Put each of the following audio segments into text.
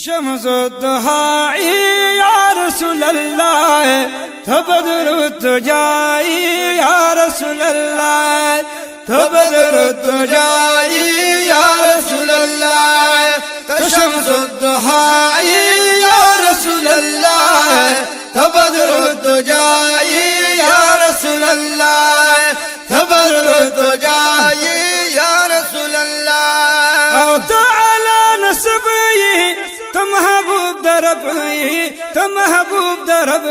शम्स दुहाई या रसूल अल्लाह तबदर तुजाई या रसूल अल्लाह तबदर तुजाई या रसूल अल्लाह शम्स दुहाई या रसूल अल्लाह तबदर तुजाई या रसूल अल्लाह तबदर तुजाई या रसूल अल्लाह महबूब दरब महबूब दरब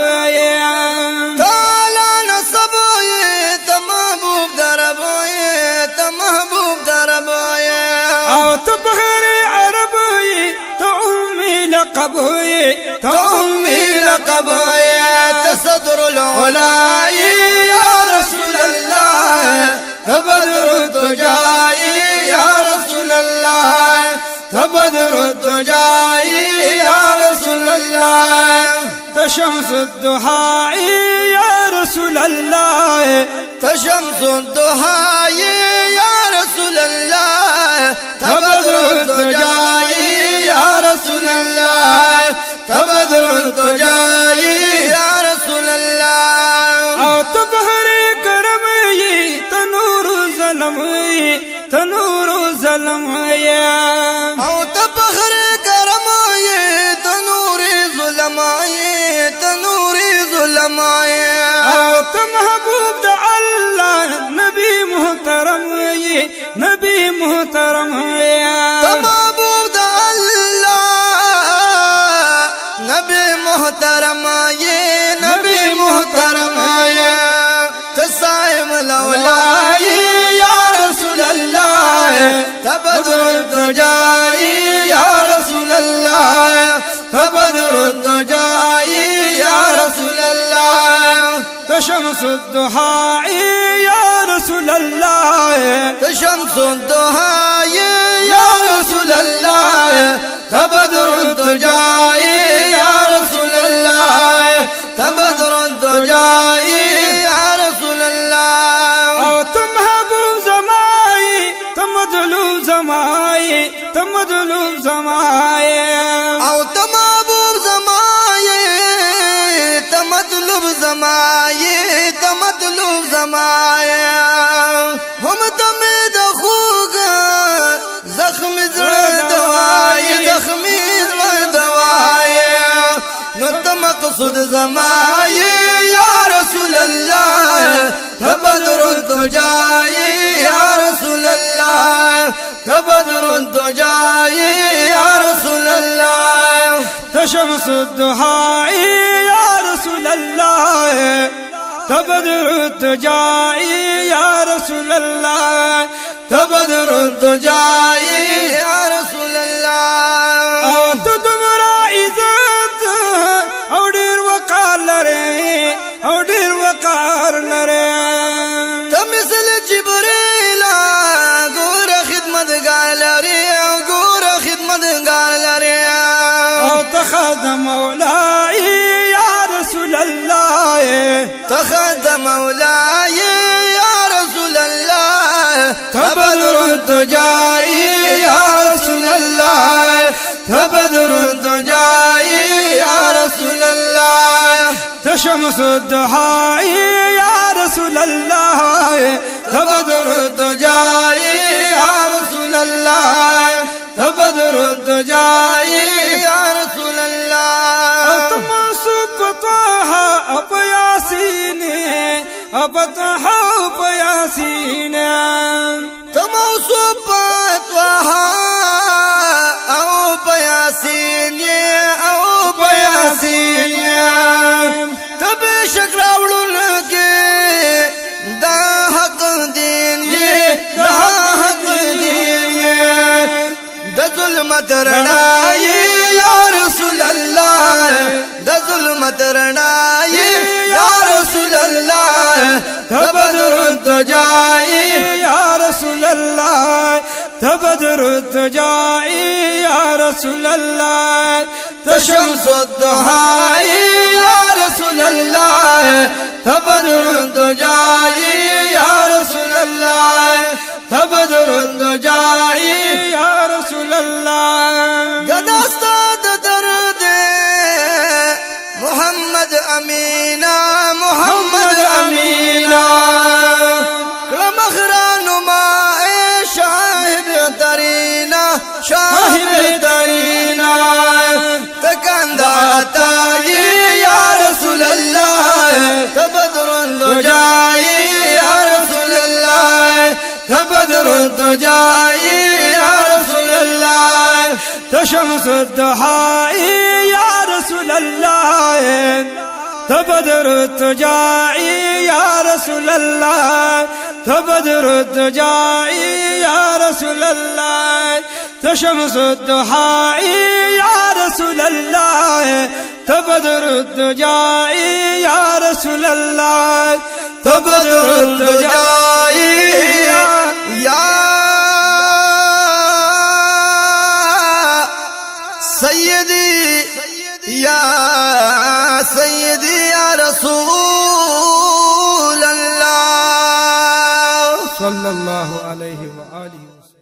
ताला नसब महबूब दरब महबूब दरब आओ तो बहरे अरब तो उम्मी लक़ब तो उम्मी लक़ब तसदरुल उलाई या रसूल अल्लाह तबदर तुजाई या रसूल अल्लाह तबदर तुजाई या रसूल अल्लाह तशम्स दुहाई या रसूल अल्लाह तशम्स दुहाई या रसूल अल्लाह तबदर तुजाई या रसूल अल्लाह तबदर तुजाई या रसूल अल्लाह आओ तो बहरे करम तनूर ज़लम तनूर ज़लम आओ तो बहरे करम तनूरी ज़ुलमाए तनूरी ज़ुलमाए आओ तो महबूब द अल्लाह नबी मुहतरम नबी मुहतरम तो महबूब द अल्लाह नबी मुहतरम नबी मुहतरम तसाइम लौलाई या रसूल अल्लाह तबदर तुजाई या रसूल अल्लाह तबदर तुजाई या रसूल अल्लाह तशम्स दुहाई या रसूल अल्लाह तशम्स दुहाई या रसूल अल्लाह तबदर तुजाई या रसूल अल्लाह तबदर तुजाई या रसूल अल्लाह आओ तुम महबूब ज़माए तुम मदलूब ज़माए तुम मदलूब ज़माए आओ तुम महबूब ज़माए तुम मदलूब ज़माए तुम मदलूब ज़माए हम तुम्हें दखूग जख्म दवाए जख्मी दवाए न तुम मक़सूद ज़माए या रसूल अल्लाह तबदर तुजाई या रसूल अल्लाह तबदर तुजाई या रसूल अल्लाह तशम्स दुहाई या रसूल अल्लाह तबदर तुजाई या रसूल अल्लाह तबदर तुजाई या रसूल अल्लाह तो तुम्हारा इज्जत और वक़ार रे और वक़ार रे तमिसल जिब्रीला गोर खिदमत गाल रे गोर खिदमत गाल रे तखद मौलाई या रसूल अल्लाह तखद मौलाई या रसूल अल्लाह तबदर तुजाई या रसूल अल्लाह तबदर तुजाई या रसूल अल्लाह तशम्स दुहाई या रसूल अल्लाह तबदर तुजाई या रसूल अल्लाह तबदर तुजाई या रसूल अल्लाह तुम सुबहा अब यासीन अब तहा यासीन तुम सुबहा अब यासीन अब यासीन तब शक्रावड़ुल के दाहक दीन दाहक दीन दजुल्मत रणाई या रसूल अल्लाह दजुल्मत रणाई या रसूल अल्लाह तबदर तुजाई या रसूल अल्लाह तबदर तुजाई या रसूल अल्लाह तशम्स दुहाई या रसूल अल्लाह तबदर तुजाई या रसूल अल्लाह तबदर तुजाई या रसूल अल्लाह गदास्ता अमीना मोहम्मद अमीना मखरान माए शाहिद तरीना शाहिद तरीना तकंदा ताई या रसूल अल्लाह तबदरुन तुजाई या रसूल अल्लाह तबदरुन तुजाई या रसूल अल्लाह तशम्स दुहाई या रसूल अल्लाह तबदर तुजाई या रसूल अल्लाह तबदर तुजाई या रसूल अल्लाह तशम्स दुहाई या रसूल अल्लाह तबदर तुजाई या रसूल अल्लाह तबदर तुजाई या सय्यदी या सय्यदी या रसूल अल्लाह सल्लल्लाहु अलैहि व आलिहि वसल्लम।